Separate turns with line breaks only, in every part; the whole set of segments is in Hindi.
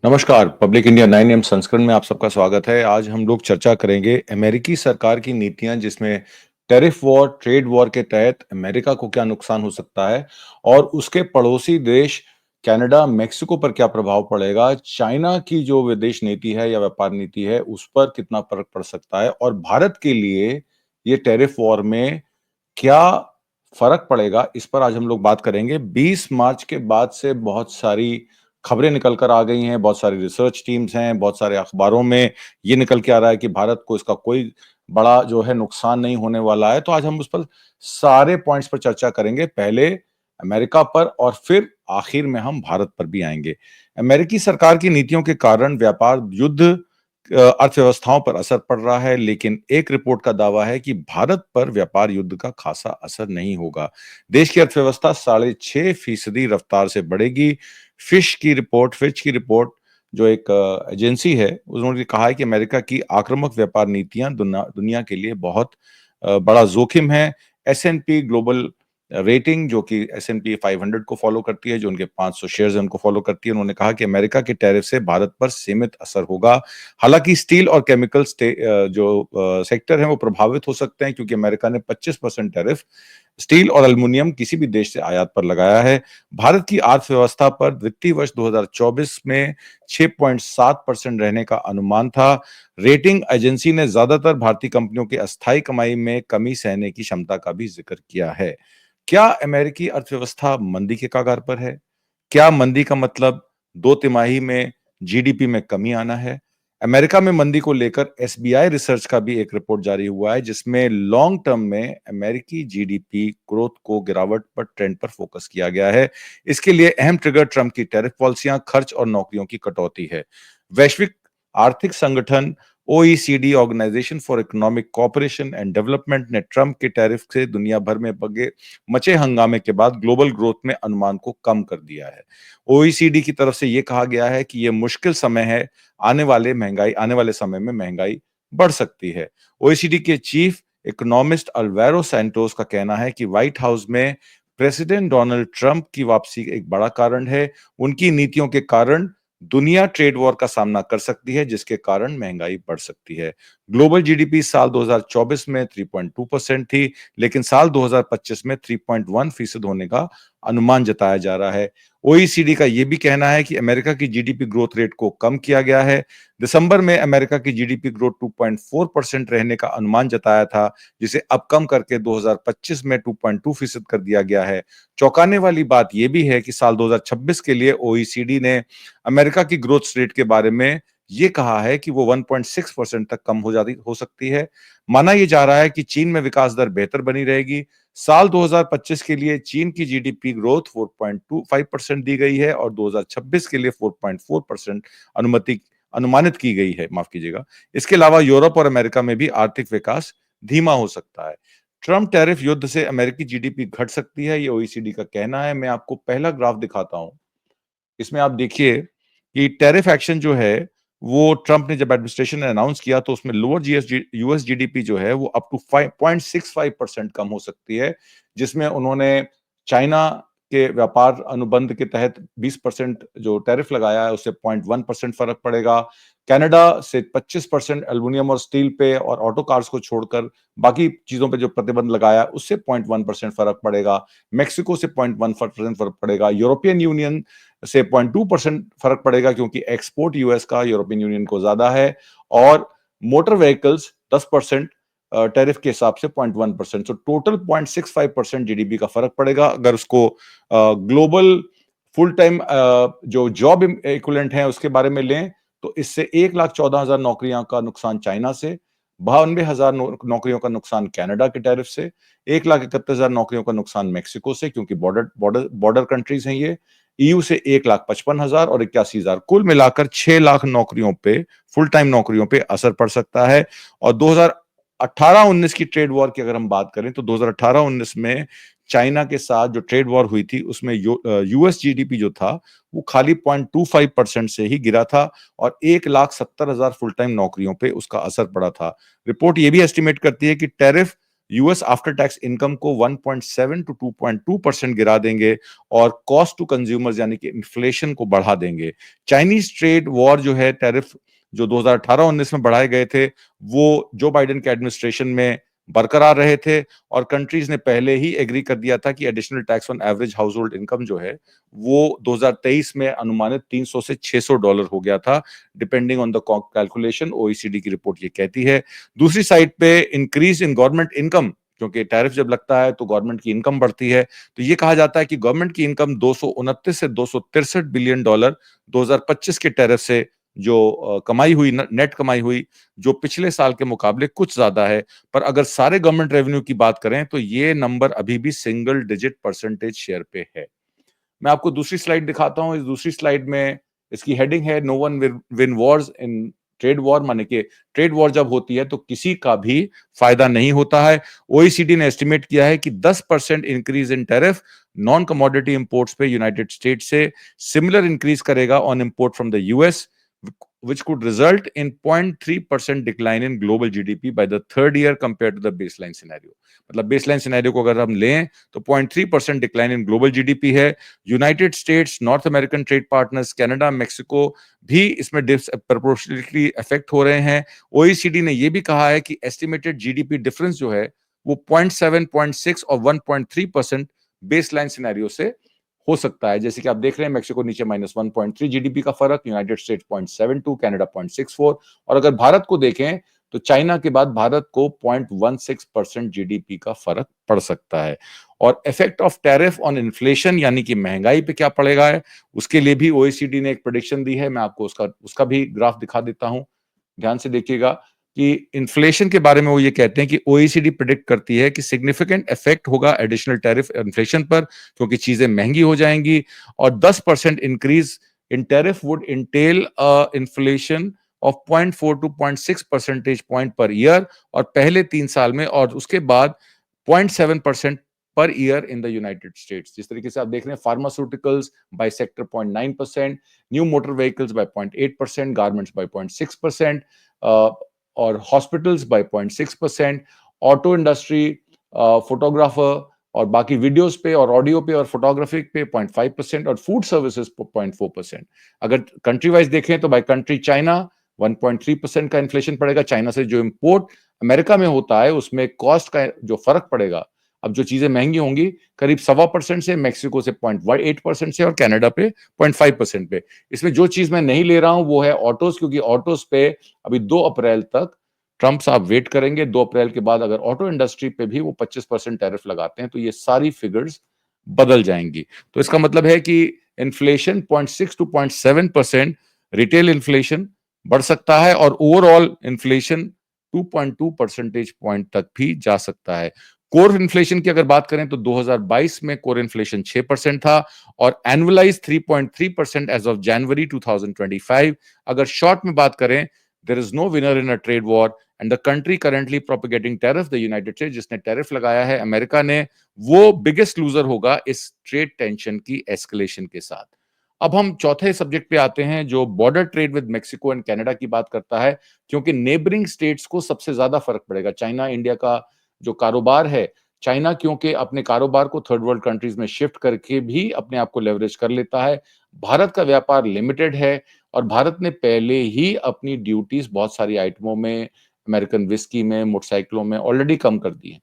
नमस्कार। पब्लिक इंडिया 9 AM संस्करण में आप सबका स्वागत है। आज हम लोग चर्चा करेंगे अमेरिकी सरकार की नीतियां, जिसमें टैरिफ वॉर, ट्रेड वॉर के तहत अमेरिका को क्या नुकसान हो सकता है और उसके पड़ोसी देश कनाडा, मेक्सिको पर क्या प्रभाव पड़ेगा। चाइना की जो विदेश नीति है या व्यापार नीति है, उस पर कितना फर्क पड़ सकता है और भारत के लिए ये टैरिफ वॉर में क्या फर्क पड़ेगा, इस पर आज हम लोग बात करेंगे। 20 मार्च के बाद से बहुत सारी खबरें निकल कर आ गई हैं, बहुत सारी रिसर्च टीम्स हैं, बहुत सारे अखबारों में ये निकल के आ रहा है कि भारत को इसका कोई बड़ा जो है नुकसान नहीं होने वाला है। तो आज हम उस पर सारे पॉइंट्स पर चर्चा करेंगे। पहले अमेरिका पर और फिर आखिर में हम भारत पर भी आएंगे। अमेरिकी सरकार की नीतियों के कारण व्यापार युद्ध अर्थव्यवस्थाओं पर असर पड़ रहा है, लेकिन एक रिपोर्ट का दावा है कि भारत पर व्यापार युद्ध का खासा असर नहीं होगा। देश की अर्थव्यवस्था 6.5% रफ्तार से बढ़ेगी। फिच की रिपोर्ट, जो एक एजेंसी है, उन्होंने कहा है कि अमेरिका की आक्रामक व्यापार नीतियां दुनिया के लिए बहुत बड़ा जोखिम है। S&P ग्लोबल रेटिंग, जो कि S&P 500 को फॉलो करती है, जो उनके 500 शेयर्स हैं उनको फॉलो करती है, उन्होंने कहा कि अमेरिका के टैरिफ से भारत पर सीमित असर होगा। हालांकि स्टील और केमिकल जो सेक्टर है वो प्रभावित हो सकते हैं, क्योंकि अमेरिका ने 25% टैरिफ स्टील और एल्युमिनियम किसी भी देश से आयात पर लगाया है। भारत की अर्थव्यवस्था पर वित्तीय वर्ष 2024 में 6.7% रहने का अनुमान था। रेटिंग एजेंसी ने ज्यादातर भारतीय कंपनियों की अस्थायी कमाई में कमी सहने की क्षमता का भी जिक्र किया है। क्या अमेरिकी अर्थव्यवस्था मंदी के कगार पर है? क्या मंदी का मतलब 2 तिमाही में जीडीपी में कमी आना है? अमेरिका में मंदी को लेकर एसबीआई रिसर्च का भी एक रिपोर्ट जारी हुआ है, जिसमें लॉन्ग टर्म में अमेरिकी जीडीपी ग्रोथ को गिरावट पर ट्रेंड पर फोकस किया गया है। इसके लिए अहम ट्रिगर ट्रंप की टैरिफ पॉलिसियां, खर्च और नौकरियों की कटौती है। वैश्विक आर्थिक संगठन OECD, organisation for economic cooperation and development, ने ट्रंप के टैरिफ से दुनिया भर में मचे हंगामे के बाद ग्लोबल ग्रोथ में अनुमान को कम कर दिया है। OECD की तरफ से यह कहा गया है कि यह मुश्किल समय है, आने वाले समय में महंगाई बढ़ सकती है। OECD के चीफ इकोनॉमिस्ट अल्वेरो सैंटोस का कहना है कि व्हाइट हाउस में प्रेसिडेंट डोनाल्ड ट्रंप की वापसी एक बड़ा कारण है। उनकी नीतियों के कारण दुनिया ट्रेड वॉर का सामना कर सकती है, जिसके कारण महंगाई बढ़ सकती है। ग्लोबल जीडीपी साल 2024 में 3.2% थी, लेकिन साल 2025 में 3.1% होने का अनुमान जताया जा रहा है। OECD का यह भी कहना है कि अमेरिका की जीडीपी ग्रोथ रेट को कम किया गया है। दिसंबर में अमेरिका की जीडीपी ग्रोथ 2.4% रहने का अनुमान जताया था, जिसे अब कम करके 2025 में 2.2% कर दिया गया है। चौंकाने वाली बात यह भी है कि साल 2026 के लिए OECD ने अमेरिका की ग्रोथ रेट के बारे में ये कहा है कि वो 1.6% तक कम हो सकती है। माना यह जा रहा है कि चीन में विकास दर बेहतर बनी रहेगी। साल 2025 के लिए चीन की जीडीपी ग्रोथ 4.25% दी गई है और 2026 के लिए 4.4% अनुमति अनुमानित की गई है, माफ कीजिएगा। इसके अलावा यूरोप और अमेरिका में भी आर्थिक विकास धीमा हो सकता है। ट्रंप टैरिफ युद्ध से अमेरिकी जीडीपी घट सकती है, ये ओईसीडी का कहना है। मैं आपको पहला ग्राफ दिखाता हूं। इसमें आप देखिए कि टैरिफ एक्शन जो है, वो ट्रंप ने जब एडमिनिस्ट्रेशन ने अनाउंस किया, तो उसमें लोअर यूएस जीडीपी जो है वो अप टू 5.65% कम हो सकती है, जिसमें उन्होंने चाइना के व्यापार अनुबंध के तहत 20% जो टैरिफ लगाया है, उससे 0.1% फर्क पड़ेगा। कनाडा से 25% एल्युमिनियम और स्टील पे और ऑटो कार्स को छोड़कर बाकी चीजों पे जो प्रतिबंध लगाया, उससे 0.1% फर्क पड़ेगा। मेक्सिको से 0.1% फर्क पड़ेगा। यूरोपियन यूनियन से 0.2% फर्क पड़ेगा, क्योंकि एक्सपोर्ट यूएस का यूरोपियन यूनियन को ज्यादा है। और मोटर व्हीकल्स 10% टैरिफ के हिसाब से 0.1%, तो टोटल 0.65% जीडीपी का फर्क पड़ेगा। अगर उसको ग्लोबल फुल टाइम जो जॉब इक्विवेलेंट है उसके बारे में लें, तो इससे 1,14,000 नौकरियों का नुकसान चाइना से, 92,000 नौकरियों का नुकसान कनाडा के टैरिफ से, 1,31,000 नौकरियों का नुकसान मेक्सिको से, क्योंकि बॉर्डर कंट्रीज हैं ये, ईयू से 1,55,000 और 81,000, कुल मिलाकर 6 लाख नौकरियों पे, फुल टाइम नौकरियों पे असर पड़ सकता है। और 2018-19 की ट्रेड वॉर की अगर हम बात करें, तो 2018-19 में चाइना के साथ जो ट्रेड वॉर हुई थी, उसमें यूएस जीडीपी जो था वो खाली 0.25% से ही गिरा था और 1,70,000 फुल टाइम नौकरियों पे उसका असर पड़ा था। रिपोर्ट ये भी एस्टिमेट करती है कि tariff US after tax income को 1.7 टू 2.2% गिरा देंगे और कॉस्ट टू कंज्यूमर्स यानी कि इन्फ्लेशन को बढ़ा देंगे। चाइनीज ट्रेड वॉर जो है, टैरिफ जो 2018-19 में बढ़ाए गए थे, वो जो बाइडेन के एडमिनिस्ट्रेशन में बरकरार रहे थे और कंट्रीज ने पहले ही एग्री कर दिया था कि additional tax on average house hold income जो है वो 2023 में अनुमानित 300 से $600 हो गया था, depending on the calculation. OECD की रिपोर्ट ये कहती है। दूसरी साइड पे इंक्रीज इन गवर्नमेंट इनकम, क्योंकि टैरिफ जब लगता है तो गवर्नमेंट की इनकम बढ़ती है, तो ये कहा जाता है कि गवर्नमेंट की इनकम 229 से $263 बिलियन 2025 के टैरिफ से जो कमाई हुई, नेट कमाई हुई, जो पिछले साल के मुकाबले कुछ ज्यादा है। पर अगर सारे गवर्नमेंट रेवेन्यू की बात करें तो ये नंबर अभी भी सिंगल डिजिट परसेंटेज शेयर पे है। मैं आपको दूसरी स्लाइड दिखाता हूं। इस दूसरी स्लाइड में इसकी हेडिंग है no one win wars in trade war, माने कि ट्रेड वॉर जब होती है तो किसी का भी फायदा नहीं होता है। ओईसीडी ने एस्टिमेट किया है कि 10% increase in tariff non commodity imports पे यूनाइटेड स्टेट से सिमिलर इंक्रीज करेगा on import from the US, which could result in 0.3% decline in global GDP by the third year compared to the baseline scenario। मतलब बेसलाइन सिनेरियो को अगर हम लें तो 0.3% डिक्लाइन इन ग्लोबल जीडीपी है। United states, north American trade partners, Canada, Mexico भी इसमें डिस्प्रपोर्शनेटली अफेक्ट हो रहे हैं। ओईसीडी ने यह भी कहा है कि एस्टिमेटेड जीडीपी डिफरेंस जो है वो 0.7, 0.6 और 1.3% बेसलाइन सिनेरियो से हो सकता है। जैसे कि आप देख रहे हैं, मेक्सिको नीचे -1.3 जीडीपी का फर्क, यूनाइटेड स्टेट्स 0.72, कनाडा 0.64, और अगर भारत को देखें तो चाइना के बाद भारत को 0.16% जीडीपी का फर्क पड़ सकता है। और effect of tariff on inflation यानी कि महंगाई पे क्या पड़ेगा है, उसके लिए भी ओईसीडी ने एक प्रेडिक्शन दी है। मैं आपको उसका भी ग्राफ दिखा देता हूं, ध्यान से देखिएगा कि इन्फ्लेशन के बारे में वो ये कहते हैं कि ओईसीडी प्रेडिक्ट करती है कि सिग्निफिकेंट इफेक्ट होगा एडिशनल टैरिफ इन्फ्लेशन पर, क्योंकि चीजें महंगी हो जाएंगी, और 10% increase in tariff would entail inflation of 0.4 to 0.6 percentage point per year, और पहले 3 साल में, और उसके बाद 0.7% per year in the United States. जिस तरीके से आप देख रहे हैं, pharmaceuticals by sector 0.9%, new motor vehicles by 0.8%, garments by 0.6%, और hospitals by 0.6%, auto industry, photographer और बाकी वीडियोस पे और ऑडियो पे और फोटोग्राफी पे 0.5%, और फूड सर्विसेज 0.4%। अगर कंट्री वाइज देखें तो बाय कंट्री चाइना 1.3% का इन्फ्लेशन पड़ेगा। चाइना से जो इंपोर्ट अमेरिका में होता है उसमें कॉस्ट का जो फर्क पड़ेगा, अब जो चीजें महंगी होंगी करीब 1.25% से, मेक्सिको से 0.8% से, और कनाडा पे 0.5% पे। इसमें जो चीज मैं नहीं ले रहा हूं वो है ऑटोज, क्योंकि ऑटोज पे अभी 2 अप्रैल तक ट्रंप साहब वेट करेंगे। 2 अप्रैल के बाद अगर ऑटो इंडस्ट्री पे भी वो 25% टैरिफ लगाते हैं तो ये सारी फिगर्स बदल जाएंगी। तो इसका मतलब है कि इन्फ्लेशन 0.6 टू 0.7%, रिटेल इन्फ्लेशन बढ़ सकता है, और ओवरऑल इन्फ्लेशन 2.2 परसेंटेज पॉइंट तक भी जा सकता है। कोर इन्फ्लेशन की अगर बात करें तो 2022 में कोर इन्फ्लेशन 6% था और एनुअलाइज 3.3% एज ऑफ जनवरी 2025। अगर शॉर्ट में बात करें, there is no winner in a trade war and the country currently propagating tariff, the United States, जिसने टैरिफ लगाया है अमेरिका ने, वो बिगेस्ट लूजर होगा इस ट्रेड टेंशन की एस्केलेशन के साथ। अब हम चौथे सब्जेक्ट पे आते हैं जो border trade with Mexico and Canada की बात करता है, क्योंकि नेबरिंग स्टेट्स को सबसे ज्यादा फर्क पड़ेगा। चाइना इंडिया का जो कारोबार है, चाइना क्योंकि अपने कारोबार को थर्ड वर्ल्ड कंट्रीज में शिफ्ट करके भी अपने आप को लेवरेज कर लेता है। भारत का व्यापार लिमिटेड है और भारत ने पहले ही अपनी ड्यूटीज बहुत सारी आइटमों में, अमेरिकन विस्की में, मोटरसाइकिलों में ऑलरेडी कम कर दी है।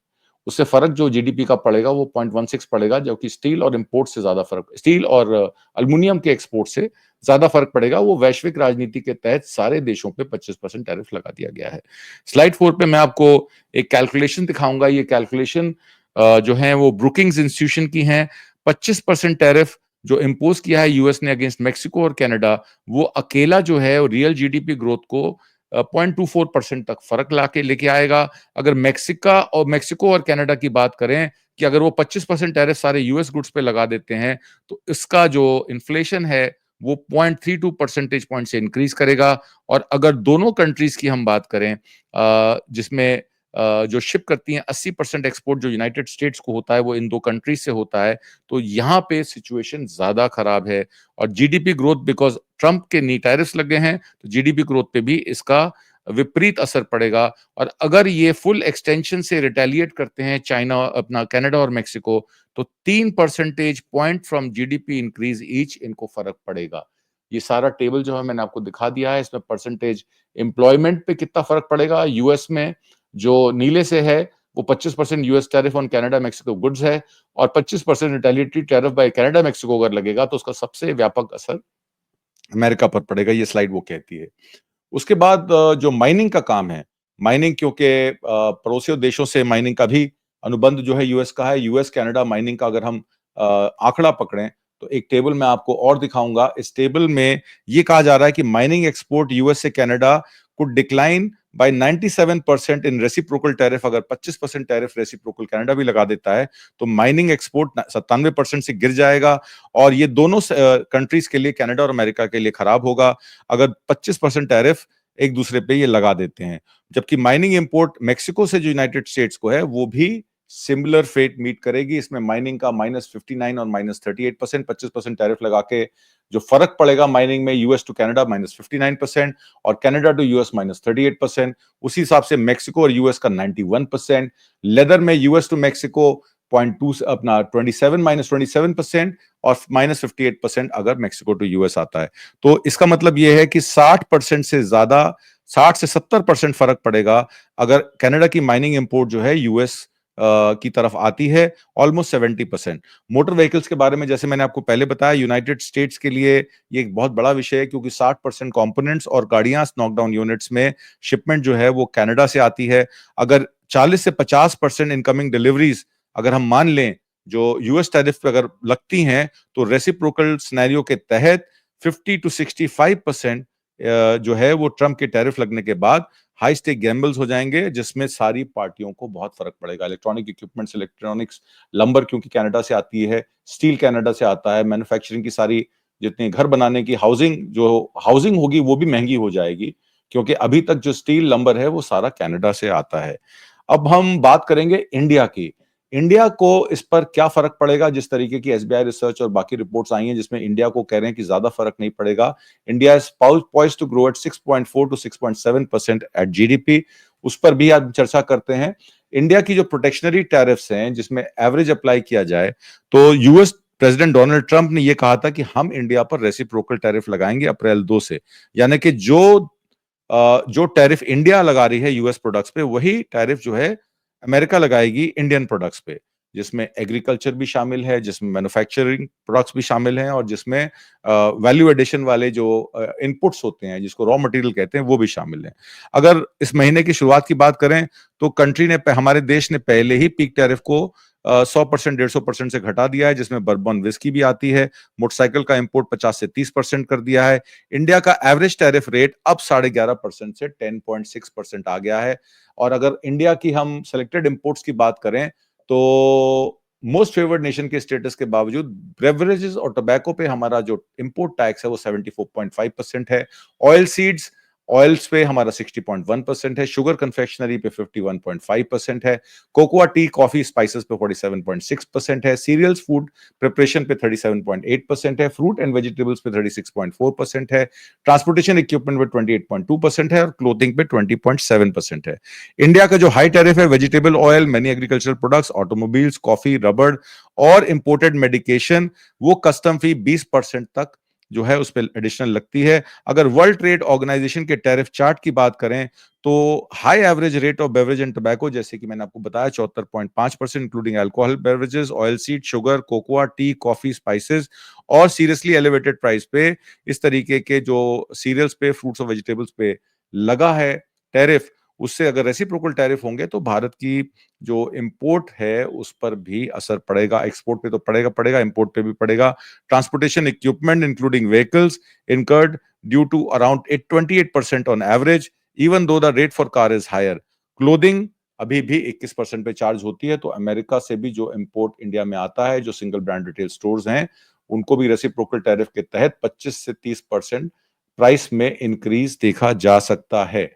उससे फर्क जो जीडीपी का पड़ेगा वो 0.16 पड़ेगा, जो कि स्टील और इंपोर्ट से ज्यादा फर्क, स्टील और अल्युमिनियम के एक्सपोर्ट से ज्यादा फर्क पड़ेगा। वो वैश्विक राजनीति के तहत सारे देशों पे 25% टैरिफ लगा दिया गया है। स्लाइड 4 पे मैं आपको एक कैलकुलेशन दिखाऊंगा। ये कैलकुलेशन जो है वो ब्रुकिंग्स इंस्टीट्यूशन की हैं। 25% टैरिफ जो इम्पोज किया है यूएस ने अगेंस्ट मेक्सिको और कनाडा, वो अकेला जो है रियल जीडीपी ग्रोथ को 0.24% तक फर्क लाके लेके आएगा। अगर मेक्सिको और कनाडा की बात करें कि अगर वो 25% टैरिफ सारे यूएस गुड्स पे लगा देते हैं तो इसका जो इन्फ्लेशन है वो 0.32 परसेंटेज पॉइंट से इंक्रीज करेगा। और अगर दोनों कंट्रीज की हम बात करें, जिसमें जो शिप करती हैं 80% एक्सपोर्ट जो यूनाइटेड स्टेट्स को होता है वो इन दो कंट्रीज से होता है, तो यहाँ पे सिचुएशन ज्यादा खराब है। और जीडीपी ग्रोथ, बिकॉज ट्रंप के नी टैरिफ्स लगे हैं, तो जीडीपी ग्रोथ पे भी इसका विपरीत असर पड़ेगा। और अगर ये फुल एक्सटेंशन से रिटेलिएट करते हैं चाइना, अपना कनाडा और मेक्सिको, तो 3 percentage point from GDP increase each इनको फर्क पड़ेगा। ये सारा टेबल जो है मैंने आपको दिखा दिया है, इसमें परसेंटेज एम्प्लॉयमेंट पे कितना फर्क पड़ेगा। यूएस में जो नीले से है वो 25% US tariff on Canada Mexico goods है, और 25% retaliatory tariff by Canada Mexico अगर लगेगा तो उसका सबसे व्यापक असर अमेरिका पर पड़ेगा, ये स्लाइड वो कहती है। उसके बाद जो माइनिंग का काम है, माइनिंग क्योंकि पड़ोसी देशों से माइनिंग का भी अनुबंध जो है यूएस का है, यूएस कनाडा माइनिंग का अगर हम आंकड़ा पकड़ें तो एक टेबल मैं आपको और दिखाऊंगा। इस टेबल में ये कहा जा रहा है कि माइनिंग एक्सपोर्ट यूएस से Canada could decline by 97% in reciprocal tariff. अगर 25% टैरिफ रेसिप्रोकल कनाडा भी लगा देता है तो माइनिंग एक्सपोर्ट 97% से गिर जाएगा, और ये दोनों कंट्रीज के लिए, कनाडा और अमेरिका के लिए खराब होगा अगर 25% टैरिफ एक दूसरे पे ये लगा देते हैं। जबकि माइनिंग इंपोर्ट मेक्सिको से जो यूनाइटेड स्टेट्स को है वो भी सिमिलर फेट मीट करेगी। इसमें माइनिंग का -59 और -38%, 25% टैरिफ लगा के जो फर्क पड़ेगा माइनिंग में यूएस टू कनाडा -59% और कनाडा टू यूएस -38%। उसी हिसाब से मेक्सिको और यूएस का 91%। लेदर में यूएस टू मेक्सिको 0.2 अपना 27 -27% और -58% अगर मेक्सिको टू यूएस आता है। तो इसका मतलब यह है कि 60% से ज्यादा, 60 से 70% फर्क पड़ेगा अगर कनाडा की माइनिंग इंपोर्ट जो है यूएस की तरफ आती है, ऑलमोस्ट 70%। मोटर व्हीकल्स के बारे में जैसे मैंने आपको पहले बताया, यूनाइटेड स्टेट्स के लिए ये एक बहुत बड़ा विषय है क्योंकि 60% कंपोनेंट्स और गाड़ियां नॉकडाउन यूनिट्स में शिपमेंट जो है वो कनाडा से आती है। अगर 40 से 50% इनकमिंग डिलीवरीज अगर हम मान लें जो यूएस टैरिफ पे अगर लगती हैं, तो रेसिप्रोकल सिनेरियो के तहत 50 टू 65% जो है वो ट्रम्प के टैरिफ लगने के बाद हाई स्टेक गैम्बल्स हो जाएंगे, जिसमें सारी पार्टियों को बहुत फर्क पड़ेगा। इलेक्ट्रॉनिक इक्विपमेंट्स, इलेक्ट्रॉनिक्स, लंबर क्योंकि कनाडा से आती है, स्टील कनाडा से आता है, मैन्युफैक्चरिंग की सारी जितनी घर बनाने की हाउसिंग होगी वो भी महंगी हो जाएगी, क्योंकि अभी तक जो स्टील लंबर है वो सारा कनाडा से आता है। अब हम बात करेंगे इंडिया की। इंडिया को इस पर क्या फर्क पड़ेगा? जिस तरीके की एसबीआई रिसर्च और बाकी रिपोर्ट्स आई हैं जिसमें इंडिया को कह रहे हैं कि ज्यादा फर्क नहीं पड़ेगा। India is poised to grow at 6.4 to 6.7% at GDP. उस पर भी आज चर्चा करते हैं। इंडिया की जो प्रोटेक्शनरी टैरिफ्स हैं जिसमें एवरेज अप्लाई किया जाए, तो यूएस प्रेसिडेंट डोनाल्ड ट्रंप ने यह कहा था कि हम इंडिया पर रेसिप्रोकल टैरिफ लगाएंगे अप्रैल 2 से। यानी कि जो टैरिफ इंडिया लगा रही है यूएस प्रोडक्ट्स पे, वही टैरिफ जो है अमेरिका लगाएगी इंडियन प्रोडक्ट्स पे, जिसमें एग्रीकल्चर भी शामिल है, जिसमें मैन्युफैक्चरिंग प्रोडक्ट्स भी शामिल हैं, और जिसमें वैल्यू एडिशन वाले जो इनपुट्स होते हैं जिसको रॉ मटेरियल कहते हैं वो भी शामिल हैं। अगर इस महीने की शुरुआत की बात करें तो हमारे देश ने पहले ही पीक टैरिफ को 100%, 150% से घटा दिया है, जिसमें बर्बन विस्की भी आती है। मोटरसाइकिल का इंपोर्ट 50 से 30% कर दिया है। इंडिया का एवरेज टैरिफ रेट अब 11.5% से 10.6% आ गया है। और अगर इंडिया की हम सेलेक्टेड इंपोर्ट्स की बात करें तो मोस्ट फेवर्ड नेशन के स्टेटस के बावजूद ब्रेवरेजेस और टोबैको पे हमारा जो इंपोर्ट टैक्स है वो 74.5% है। ऑयल सीड्स, ऑयल्स पे हमारा 60.1% है। शुगर कन्फेक्शनरी पे 51.5% है। कोकोआ, टी, कॉफी, स्पाइसेस पे 47.6% है। सीरियल्स, फूड प्रिपरेशन पे 37.8% है। फ्रूट एंड वेजिटेबल्स पे 36.4% है। ट्रांसपोर्टेशन इक्विपमेंट पे 28.2% है और क्लोथिंग पे 20.7% है। इंडिया का जो हाई टैरिफ है vegetable oil, many agricultural products, automobiles, coffee, रबड़ और इंपोर्टेड मेडिकेशन, वो कस्टम फी 20% तक जो है उस पर एडिशनल लगती है। अगर वर्ल्ड ट्रेड ऑर्गेनाइजेशन के टैरिफ चार्ट की बात करें तो high average rate of beverage and tobacco, जैसे कि मैंने आपको बताया 74.5%, including alcohol beverages, oil seed, sugar, cocoa, T, coffee, spices और सीरियसली एलिवेटेड प्राइस पे, इस तरीके के जो सीरियल्स पे, फ्रूट्स और वेजिटेबल्स पे लगा है टैरिफ, उससे अगर रेसिप्रोकल टैरिफ होंगे तो भारत की जो इंपोर्ट है उस पर भी असर पड़ेगा। एक्सपोर्ट पे तो पड़ेगा, इंपोर्ट पे भी पड़ेगा। Transportation equipment including vehicles incurred due to around 28% on average, even though the rate for car is higher. Clothing अभी भी 21% पे चार्ज होती है। तो अमेरिका से भी जो इंपोर्ट इंडिया में आता है, जो सिंगल ब्रांड रिटेल स्टोर्स हैं, उनको भी रेसिप्रोकल टैरिफ के तहत 25 से 30% प्राइस में इंक्रीज देखा जा सकता है।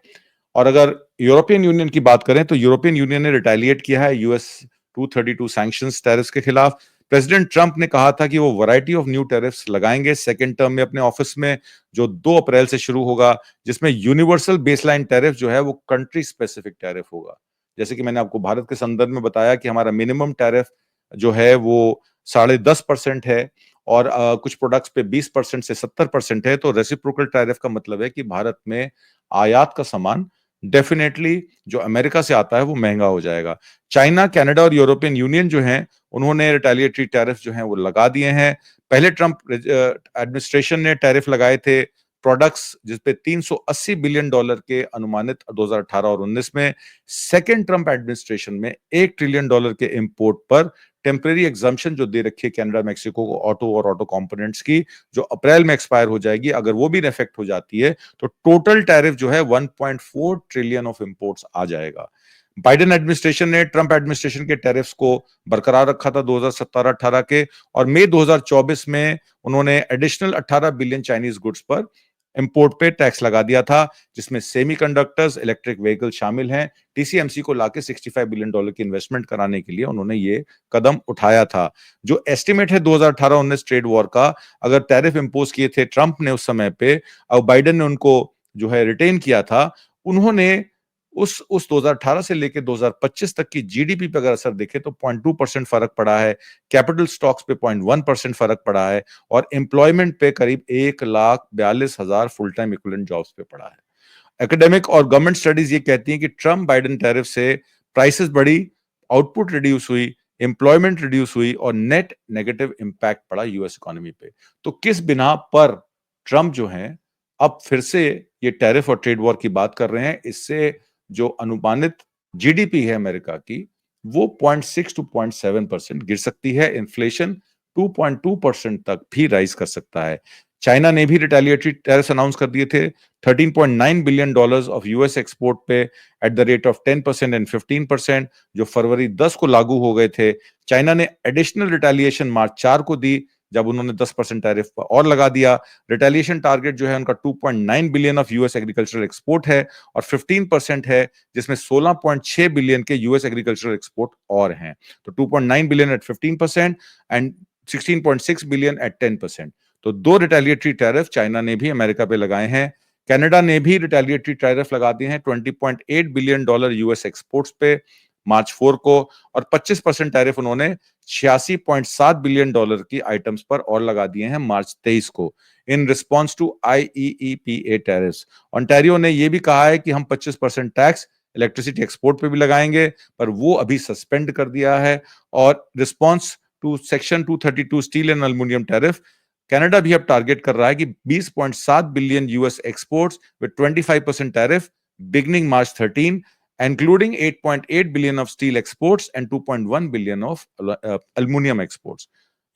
और अगर यूरोपियन यूनियन की बात करें तो यूरोपियन यूनियन ने रिटेलिएट किया है यूएस 232 सैंक्शंस टैरिफ्स के खिलाफ। प्रेसिडेंट ट्रंप ने कहा था कि वो वैरायटी ऑफ न्यू टैरिफ्स लगाएंगे सेकेंड टर्म में अपने ऑफिस में, जो 2 अप्रैल से शुरू होगा, जिसमें यूनिवर्सल बेसलाइन टैरिफ जो है वो कंट्री स्पेसिफिक टैरिफ होगा। जैसे कि मैंने आपको भारत के संदर्भ में बताया कि हमारा मिनिमम टैरिफ जो है वो 10.5% है, और कुछ प्रोडक्ट्स पे 20% से 70% है। तो रेसिप्रोकल टैरिफ का मतलब है कि भारत में आयात का सामान डेफिनेटली जो अमेरिका से आता है वो महंगा हो जाएगा। चाइना, कनाडा और यूरोपियन यूनियन जो हैं, उन्होंने रिटेलिएटरी टैरिफ जो हैं वो लगा दिए हैं। पहले ट्रंप एडमिनिस्ट्रेशन ने टैरिफ लगाए थे प्रोडक्ट्स जिसपे $380 बिलियन के अनुमानित 2018 और 19 में। सेकेंड ट्रंप एडमिनिस्ट्रेशन में $1 ट्रिलियन के इंपोर्ट पर टेम्परेरी एग्जम्पशन जो दे रखी है कनाडा, मेक्सिको को ऑटो और ऑटो कंपोनेंट्स की, जो अप्रैल में एक्सपायर हो जाएगी। अगर वो भी इफेक्ट हो जाती है तो टोटल टैरिफ जो है 1.4 ट्रिलियन ऑफ इंपोर्ट्स आ जाएगा। बाइडेन एडमिनिस्ट्रेशन ने ट्रंप एडमिनिस्ट्रेशन के टैरिफ्स को बरकरार रखा था 2017-18 के, और मई 2024 में उन्होंने एडिशनल 18 बिलियन चाइनीज गुड्स पर इंपोर्ट पे टैक्स लगा दिया था, जिसमें सेमीकंडक्टर्स, इलेक्ट्रिक व्हीकल शामिल हैं। टीसीएमसी को लाके $65 बिलियन की इन्वेस्टमेंट कराने के लिए उन्होंने ये कदम उठाया था। जो एस्टिमेट है 2018-19 ट्रेड वॉर का, अगर टैरिफ इंपोज किए थे ट्रंप ने उस समय पे और बाइडेन ने उनको जो है रिटेन किया था, उन्होंने उस 2018 से लेकर 2025 तक की जीडीपी पे अगर असर देखे तो 0.2% फर्क पड़ा है, कैपिटल स्टॉक्स पे 0.1% फर्क पड़ा है, और एम्प्लॉयमेंट पे करीब 1,42,000 फुल टाइम इक्विवेलेंट जॉब्स पे पड़ा है। एकेडमिक और गवर्नमेंट स्टडीज ये कहती हैं कि ट्रंप बाइडेन टैरिफ से प्राइसेस बढ़ी, आउटपुट रिड्यूस हुई, एम्प्लॉयमेंट रिड्यूस हुई, और नेट नेगेटिव इंपैक्ट पड़ा यूएस इकोनॉमी पे। तो किस बिना पर ट्रंप जो है अब फिर से ये टैरिफ और ट्रेड वॉर की बात कर रहे हैं, इससे जो अनुमानित जीडीपी है अमेरिका की वो 0.6 टू 0.7% गिर सकती है। इन्फ्लेशन 2.2% तक भी राइज कर सकता है। चाइना ने भी रिटेलिएटरी टैरिफ अनाउंस कर दिए थे, $13.9 बिलियन ऑफ यूएस एक्सपोर्ट पे at the rate of 10% and 15%, जो फरवरी 10 को लागू हो गए थे। चाइना ने एडिशनल रिटेलिएशन मार्च 4 को दी, जब उन्होंने 10% टैरिफ और लगा दिया। रिटेलिएशन टारगेट जो है उनका 2.9 billion of US agricultural export है, और 15% है, जिसमें 16.6 बिलियन के यूएस एग्रीकल्चरल एक्सपोर्ट और हैं। तो 2.9 billion at 15% and 16.6 billion at 10%। तो 2 रिटेलिएटरी टैरिफ चाइना ने भी अमेरिका पे लगाए हैं। कनाडा ने भी रिटेलिएटरी टैरिफ लगा दिए हैं $20.8 बिलियन यूएस एक्सपोर्ट्स पे मार्च 4 को, और 25% टैरिफ उन्होंने $86.7 बिलियन की आइटम्स पर और लगा दिए हैं मार्च 23 को, in response to IEEPA tariffs. Ontario ने यह भी कहा है कि हम 25% टैक्स इलेक्ट्रिसिटी एक्सपोर्ट पे भी लगाएंगे, पर वो अभी सस्पेंड कर दिया है। और response to section 232 steel and aluminium tariff, Canada भी अब टारगेट कर रहा है कि 20.7 billion US exports with 25% tariff beginning March 13, including 8.8 billion of steel exports and 2.1 billion of aluminum exports.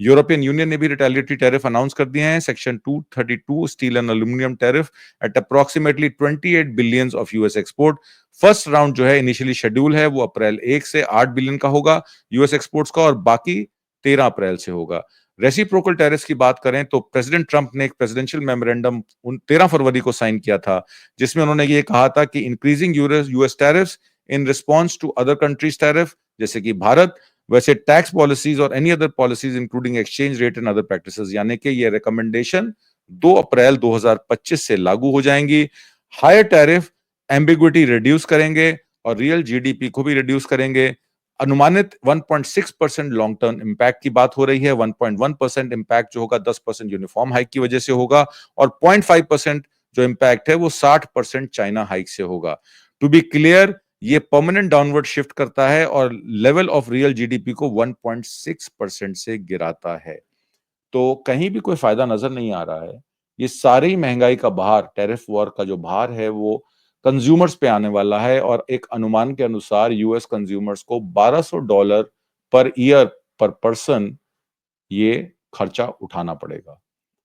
European Union ने भी रिटेलिएटरी टैरिफ अनाउंस कर दिए हैं, section 232 steel and aluminium tariff at approximately 28 billions of US export. First round जो है इनिशियली शेड्यूल है वो अप्रैल 1 से 8 बिलियन का होगा यूएस एक्सपोर्ट्स का, और बाकी 13 अप्रैल से होगा। रेसिप्रोकल टैरिफ की बात करें तो प्रेसिडेंट ट्रंप ने एक प्रेसिडेंशियल मेमोरेंडम 13 फरवरी को साइन किया था, जिसमें उन्होंने ये कहा था कि increasing US tariffs in response to other countries tariff, जैसे कि भारत, वैसे टैक्स पॉलिसीज और any other policies including exchange rate and other practices, यानी कि ये रिकमेंडेशन 2 अप्रैल 2025 से लागू हो जाएंगी। हायर टैरिफ एम्बिग्विटी रिड्यूस करेंगे और रियल जीडीपी को भी रिड्यूस करेंगे। अनुमानित 1.6% लॉन्ग टर्म इंपैक्ट की बात हो रही है। 1.1% इंपैक्ट जो होगा 10% यूनिफॉर्म हाइक की वजह से होगा, और 0.5% जो इंपैक्ट है वो 60% चाइना हाइक से होगा। टू बी क्लियर, ये परमानेंट डाउनवर्ड शिफ्ट करता है और लेवल ऑफ रियल जीडीपी को 1.6% से गिराता है। तो कहीं भी कोई फायदा नजर नहीं आ रहा है। ये सारी महंगाई का भार, टैरिफ वॉर का जो भार है वो कंज्यूमर्स पे आने वाला है, और एक अनुमान के अनुसार यूएस कंज्यूमर्स को $1200 पर ईयर पर पर्सन ये खर्चा उठाना पड़ेगा।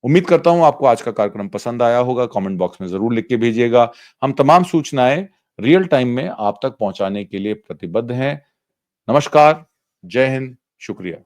उम्मीद करता हूं आपको आज का कार्यक्रम पसंद आया होगा। कमेंट बॉक्स में जरूर लिख के भेजिएगा। हम तमाम सूचनाएं रियल टाइम में आप तक पहुंचाने के लिए प्रतिबद्ध हैं। नमस्कार, जय हिंद, शुक्रिया।